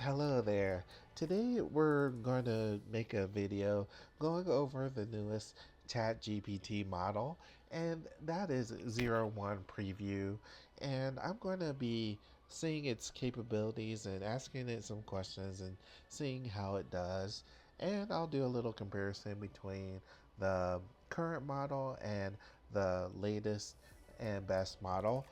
Hello there. Today we're going to make a video going over the newest ChatGPT model, and that is o1-preview. And I'm going to be seeing its capabilities and asking it some questions and seeing how it does. And I'll do a little comparison between the current model and the latest and best model.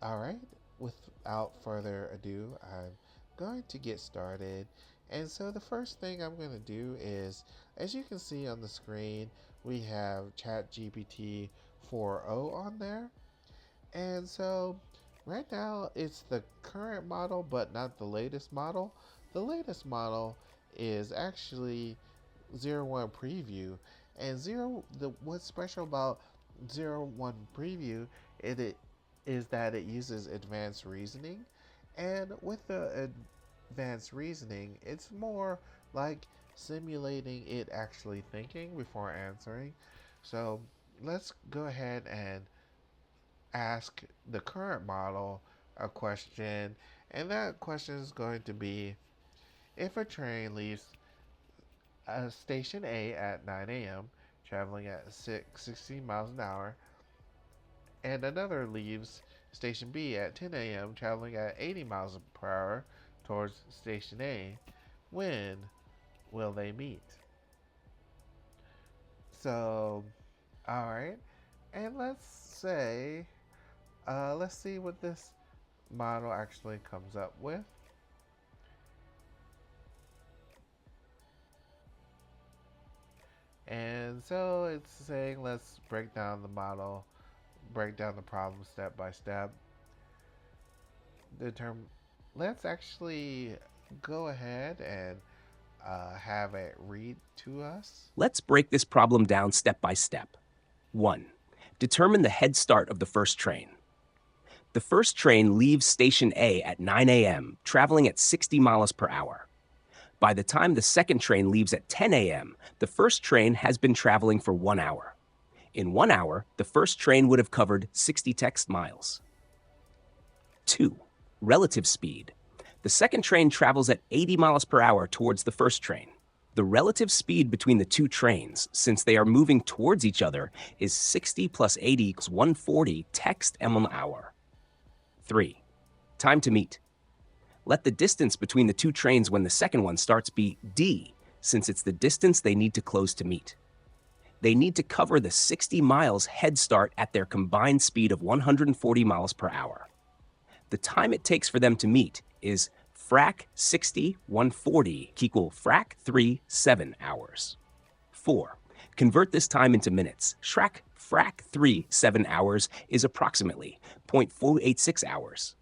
All right, without further ado, I'm going to get started. And so the first thing I'm going to do is, as you can see on the screen, we have ChatGPT 4.0 on there. And so right now it's the current model, but not the latest model. The latest model is actually 01 preview. And what's special about 01 preview it is that it uses advanced reasoning. And with the advanced reasoning, it's more like simulating it actually thinking before answering. So let's go ahead and ask the current model a question, and that question is going to be, if a train leaves station A at 9 a.m., traveling at 60 miles an hour, and another leaves station B at 10 a.m., traveling at 80 miles per hour towards station A, when will they meet? So, alright, and let's see what this model actually comes up with. And so it's saying let's break down the model, break down the problem step by step. Determine. Let's actually go ahead and have it read to us. Let's break this problem down step by step. 1. Determine the head start of the first train. The first train leaves station A at 9 a.m., traveling at 60 miles per hour. By the time the second train leaves at 10 a.m., the first train has been traveling for 1 hour. In 1 hour, the first train would have covered 60 text miles. 2. Relative speed. The second train travels at 80 miles per hour towards the first train. The relative speed between the two trains, since they are moving towards each other, is 60 plus 80 equals 140 text m/hour. 3. Time to meet. Let the distance between the two trains when the second one starts be d, since it's the distance they need to close to meet. They need to cover the 60 miles head start at their combined speed of 140 miles per hour. The time it takes for them to meet is frac 60 140 equal frac 3 7 hours. 4. Convert this time into minutes. Frac 3 7 hours is approximately 0.486 hours.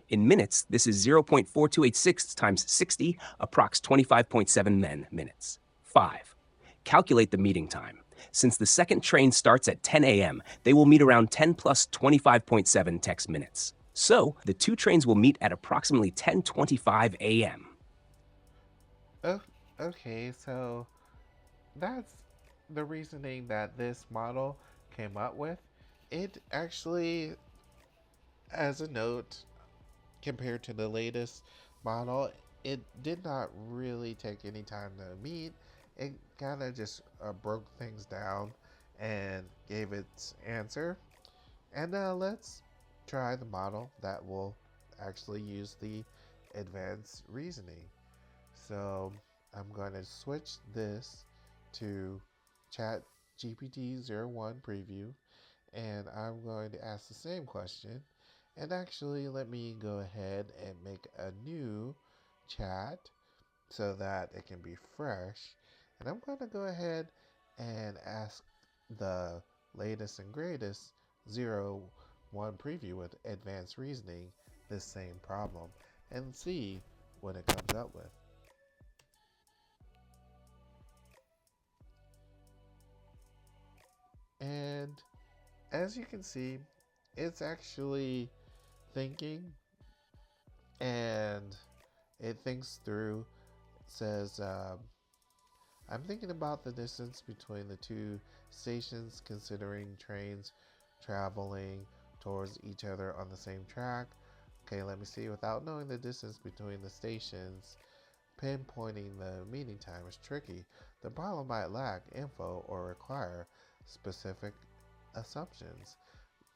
In minutes, this is 0.4286 times 60, approx 25.7 minutes. 5. Calculate the meeting time. Since the second train starts at 10 a.m., they will meet around 10 plus 25.7 text minutes. So, the two trains will meet at approximately 10:25 a.m. Oh, okay, so that's the reasoning that this model came up with. It actually, as a note, compared to the latest model, it did not really take any time to meet. It kind of just broke things down and gave its answer. And let's try the model that will actually use the advanced reasoning. So I'm going to switch this to Chat GPT 01 preview, and I'm going to ask the same question. And actually, let me go ahead and make a new chat so that it can be fresh. And I'm going to go ahead and ask the latest and greatest 01 preview with advanced reasoning this same problem and see what it comes up with. And as you can see, it's actually thinking, and it thinks through, says, I'm thinking about the distance between the two stations, considering trains traveling towards each other on the same track. Okay, let me see. Without knowing the distance between the stations, pinpointing the meeting time is tricky. The problem might lack info or require specific assumptions.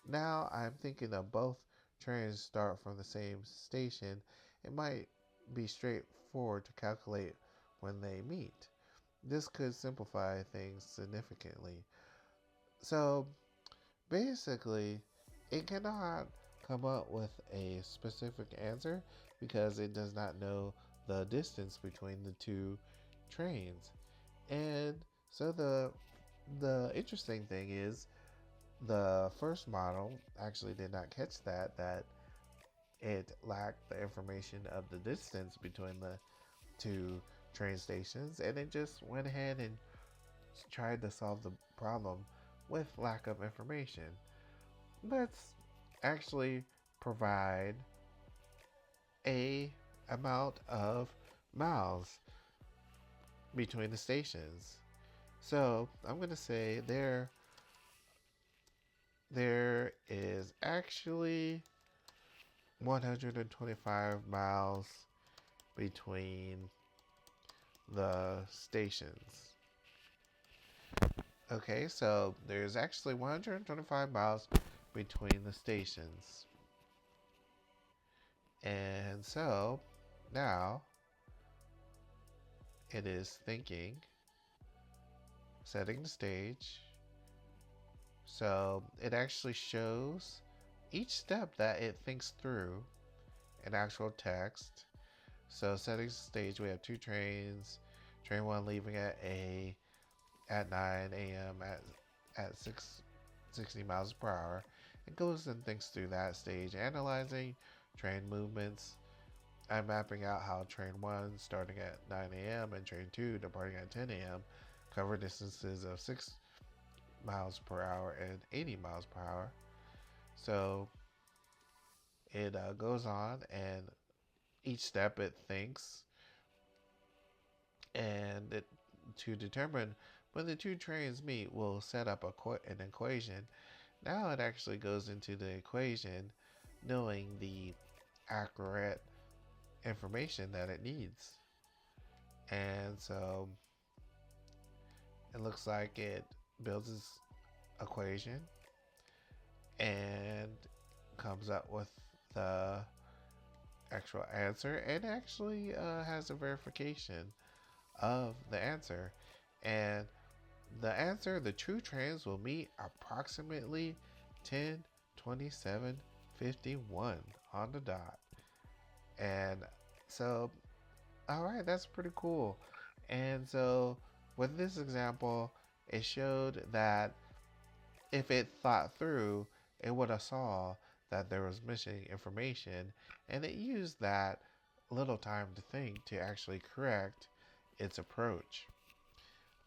Now I'm thinking of both trains start from the same station. It might be straightforward to calculate when they meet. This could simplify things significantly. So basically, it cannot come up with a specific answer because it does not know the distance between the two trains. And so the interesting thing is the first model actually did not catch that it lacked the information of the distance between the two train stations, and it just went ahead and tried to solve the problem with lack of information. Let's actually provide a amount of miles between the stations. So I'm going to say there is actually 125 miles between the stations. Okay, so there's actually 125 miles between the stations. And so now it is thinking, setting the stage. So it actually shows each step that it thinks through in actual text. So setting the stage, we have two trains. Train one leaving at 9 a.m. at 60 miles per hour. It goes and thinks through that stage, analyzing train movements. I'm mapping out how train 1 starting at 9 a.m. and train 2 departing at 10 a.m. cover distances of 6 miles per hour and 80 miles per hour. So it goes on, and each step it thinks, and to determine when the two trains meet, will set up an equation. Now it actually goes into the equation knowing the accurate information that it needs. And so it looks like it builds its equation and comes up with the actual answer, and actually has a verification of the answer. And the answer, the true trains will meet approximately 10:27:51 on the dot. And so, all right, that's pretty cool. And so, with this example, it showed that if it thought through, it would have saw that there was missing information, and it used that little time to think to actually correct its approach.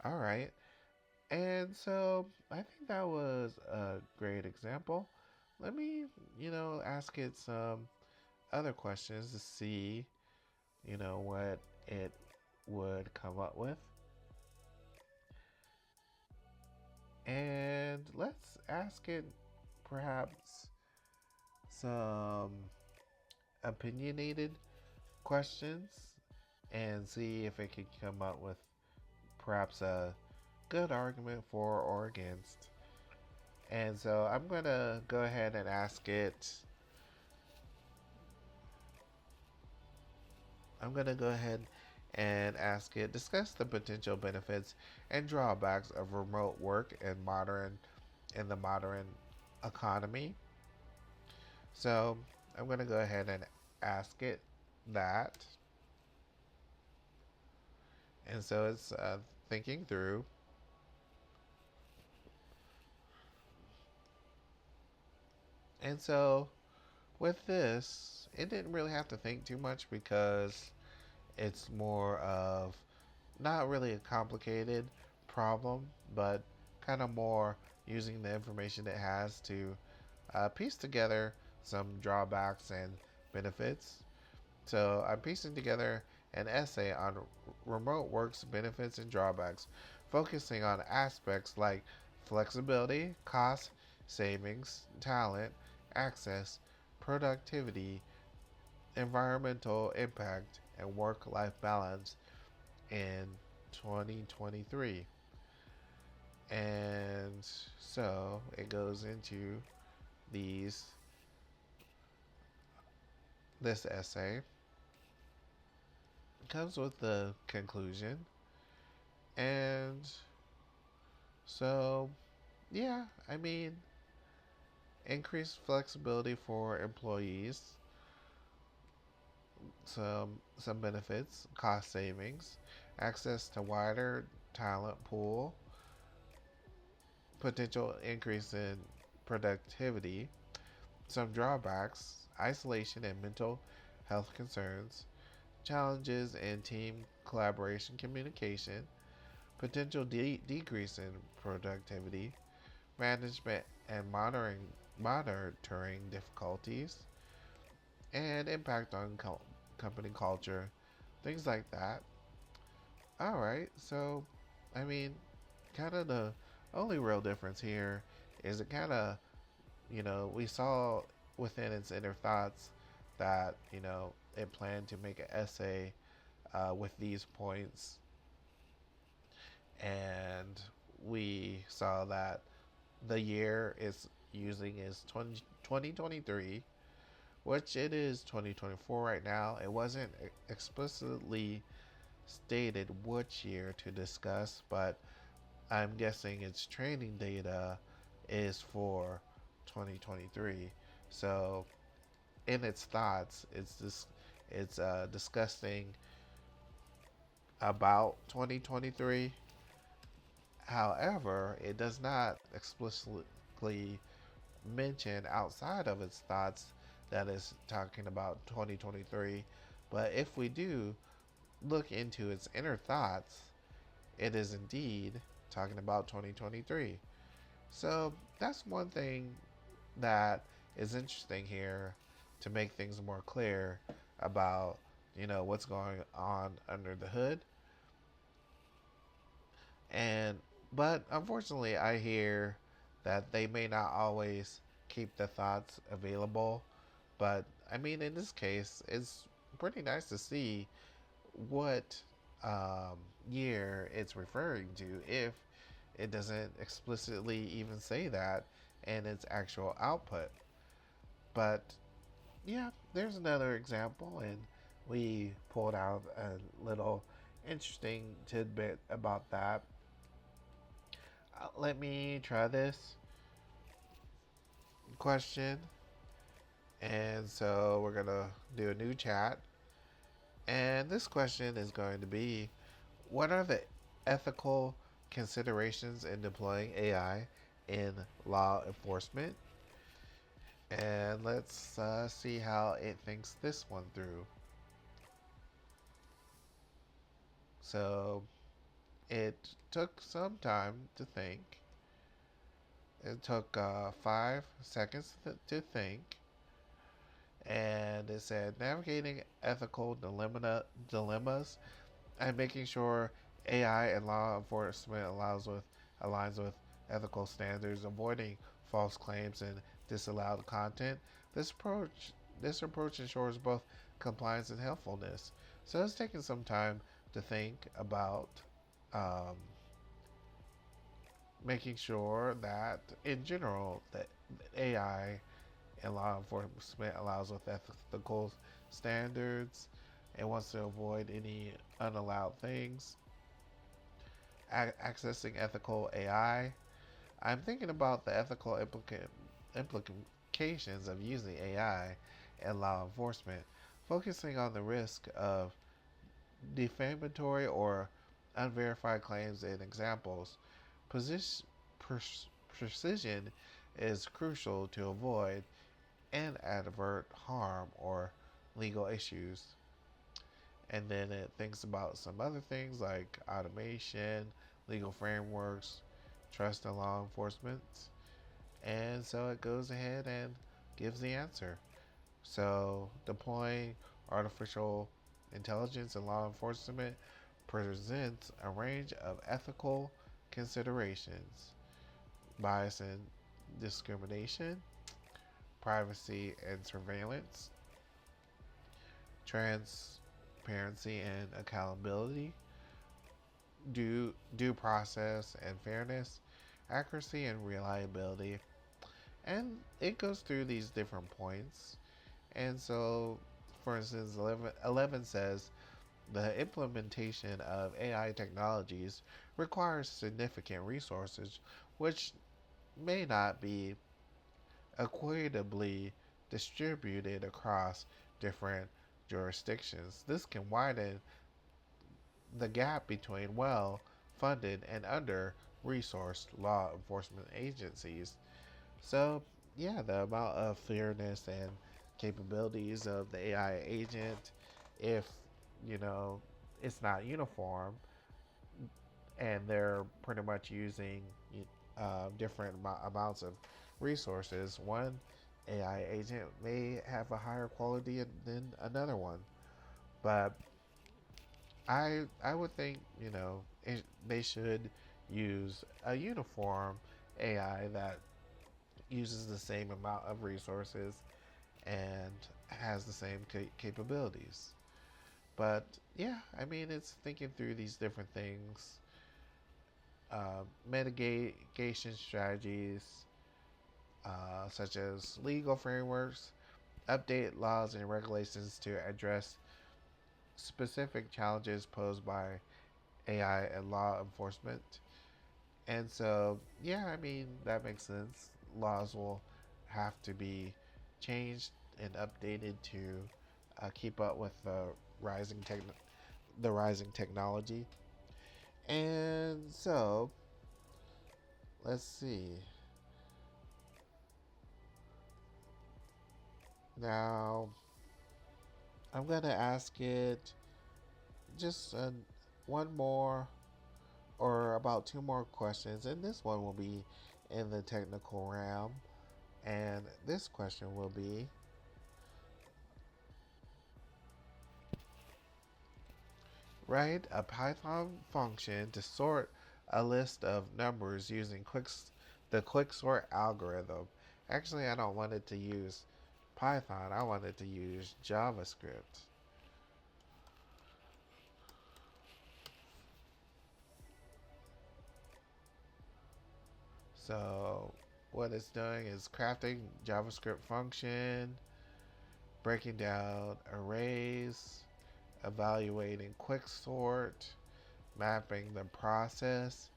All right. And so I think that was a great example. Let me, ask it some other questions to see, what it would come up with. And let's ask it perhaps some opinionated questions and see if it can come up with perhaps a good argument for or against. And so I'm going to go ahead and ask it. I'm going to go ahead and ask it, discuss the potential benefits and drawbacks of remote work in the modern economy. So I'm going to go ahead and ask it that. And so it's thinking through. And so with this, it didn't really have to think too much because it's more of not really a complicated problem, but kind of more using the information it has to piece together some drawbacks and benefits. So I'm piecing together an essay on remote work's benefits and drawbacks, focusing on aspects like flexibility, cost savings, talent, access, productivity, environmental impact and work life balance in 2023. And so it goes into these this essay comes with the conclusion. And so yeah, I mean, increased flexibility for employees, some benefits, cost savings, access to wider talent pool, potential increase in productivity, some drawbacks, isolation and mental health concerns, challenges in team collaboration communication, potential decrease in productivity, management and monitoring difficulties, and impact on company culture, things like that. All right, so I mean, kind of the only real difference here is it kind of, we saw within its inner thoughts that, it planned to make an essay with these points, and we saw that the year is using is 2023, which it is 2024 right now. It wasn't explicitly stated which year to discuss, but I'm guessing its training data is for 2023. So in its thoughts, it's discussing about 2023. However, it does not explicitly mention outside of its thoughts that is talking about 2023. But if we do look into its inner thoughts, it is indeed talking about 2023. So that's one thing that is interesting here to make things more clear about, what's going on under the hood. And but unfortunately, I hear that they may not always keep the thoughts available. But I mean, in this case, it's pretty nice to see what year it's referring to if it doesn't explicitly even say that in its actual output. But yeah, there's another example, and we pulled out a little interesting tidbit about that. Let me try this question. And so we're going to do a new chat. And this question is going to be, what are the ethical considerations in deploying AI in law enforcement? And let's see how it thinks this one through. So it took some time to think. It took 5 seconds to think. And it said navigating ethical dilemmas and making sure AI and law enforcement aligns with ethical standards, avoiding false claims and disallowed content. This approach ensures both compliance and helpfulness. So it's taken some time to think about um, making sure that, in general, that AI and law enforcement allows with ethical standards and wants to avoid any unallowed things. Accessing ethical AI. I'm thinking about the ethical implications of using AI in law enforcement, focusing on the risk of defamatory or unverified claims and examples. Position, precision is crucial to avoid inadvertent harm or legal issues. And then it thinks about some other things like automation, legal frameworks, trust in law enforcement. And so it goes ahead and gives the answer. So deploying artificial intelligence in law enforcement presents a range of ethical considerations: bias and discrimination, privacy and surveillance, transparency and accountability, due process and fairness, accuracy and reliability. And it goes through these different points. And so, for instance, 11 says the implementation of AI technologies requires significant resources, which may not be equitably distributed across different jurisdictions. This can widen the gap between well funded and under resourced law enforcement agencies. So, yeah, the amount of fairness and capabilities of the AI agent, if, you know, it's not uniform and they're pretty much using different amounts of resources, one AI agent may have a higher quality than another one. But I would think, they should use a uniform AI that uses the same amount of resources and has the same capabilities. But yeah, I mean, it's thinking through these different things, mitigation strategies, such as legal frameworks, update laws and regulations to address specific challenges posed by AI and law enforcement. And so, yeah, I mean, that makes sense. Laws will have to be changed and updated to keep up with the rising technology. And so, let's see. Now, I'm gonna ask it just one more or about two more questions, and this one will be in the technical realm. And this question will be: write a Python function to sort a list of numbers using the quicksort algorithm. Actually, I don't want it to use Python. I want it to use JavaScript. So what it's doing is crafting JavaScript function, breaking down arrays, evaluating quicksort, mapping the process,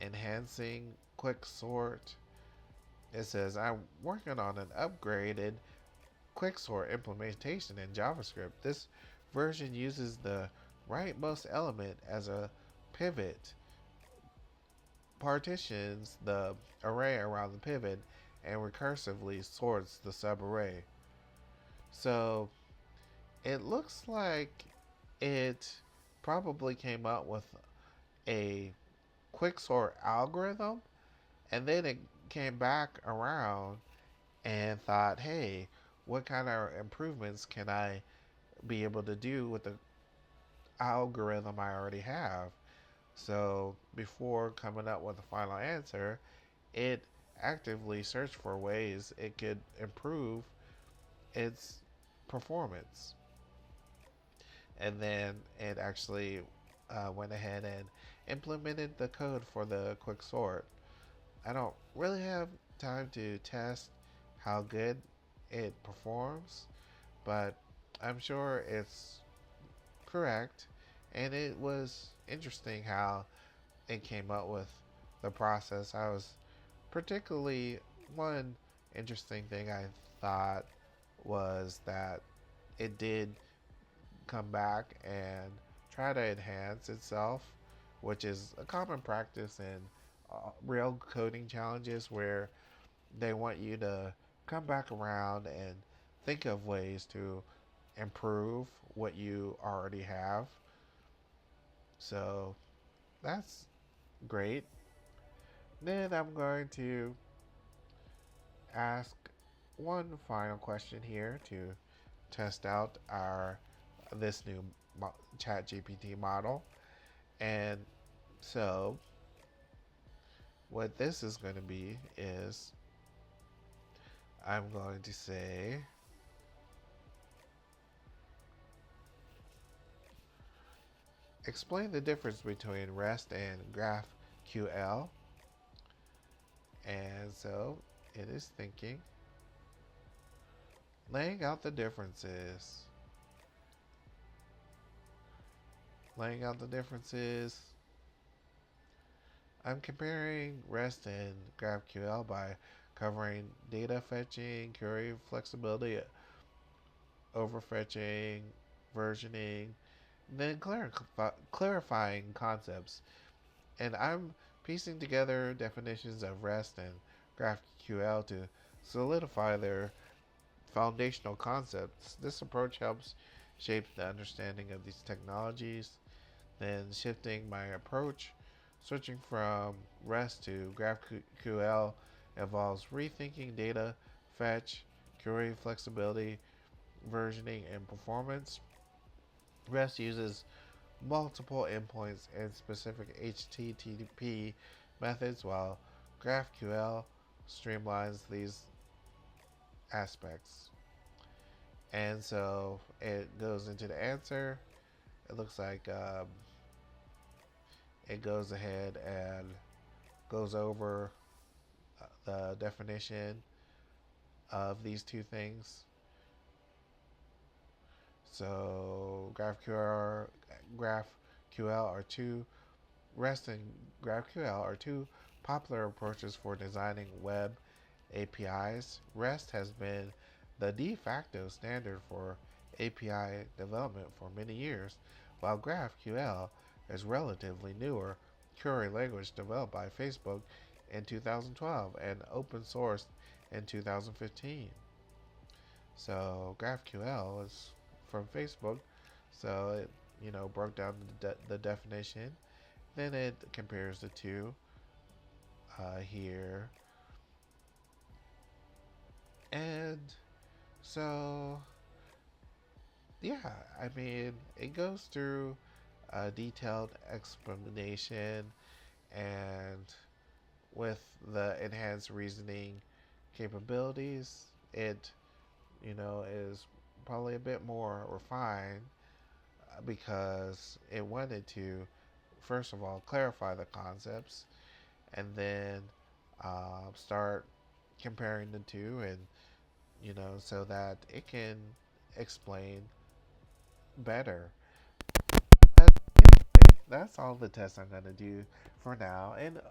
enhancing quicksort. It says I'm working on an upgraded quicksort implementation in JavaScript. This version uses the rightmost element as a pivot, partitions the array around the pivot, and recursively sorts the subarray. So it looks like it probably came up with a quicksort algorithm, and then it came back around and thought, hey, what kind of improvements can I be able to do with the algorithm I already have? So before coming up with a final answer, it actively searched for ways it could improve its performance. And then it actually went ahead and implemented the code for the quick sort. I don't really have time to test how good it performs, but I'm sure it's correct. And it was interesting how it came up with the process. I was particularly one interesting thing I thought was that it did come back and try to enhance itself, which is a common practice in real coding challenges where they want you to come back around and think of ways to improve what you already have. So that's great. Then I'm going to ask one final question here to test out our this new chat GPT model. And so what this is going to be is I'm going to say explain the difference between REST and GraphQL. And so it is thinking, laying out the differences. Laying out the differences. I'm comparing REST and GraphQL by covering data fetching, query flexibility, overfetching, versioning, then clarifying concepts. And I'm piecing together definitions of REST and GraphQL to solidify their foundational concepts. This approach helps shape the understanding of these technologies. Then shifting my approach, switching from REST to GraphQL involves rethinking data fetch, query flexibility, versioning, and performance. REST uses multiple endpoints and specific HTTP methods, while GraphQL streamlines these aspects. And so it goes into the answer. It looks like it goes ahead and goes over the definition of these two things. So GraphQL are two REST and GraphQL are two popular approaches for designing web APIs. REST has been the de facto standard for API development for many years, while GraphQL is relatively newer query language developed by Facebook in 2012 and open sourced in 2015. So GraphQL is from Facebook, so it broke down the definition. Then it compares the two here, and so yeah, I mean it goes through a detailed explanation, and with the enhanced reasoning capabilities, it is probably a bit more refined because it wanted to, first of all, clarify the concepts and then start comparing the two, and so that it can explain better. But anyway, that's all the tests I'm going to do for now. And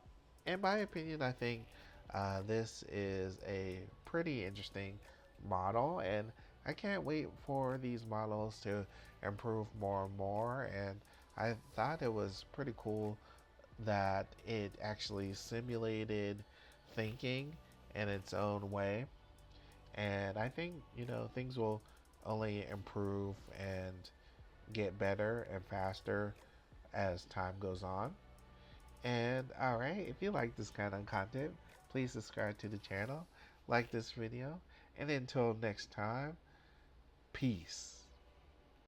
in my opinion, I think this is a pretty interesting model, and I can't wait for these models to improve more and more. And I thought it was pretty cool that it actually simulated thinking in its own way. And I think, things will only improve and get better and faster as time goes on. And alright, if you like this kind of content, please subscribe to the channel, like this video, and until next time, peace.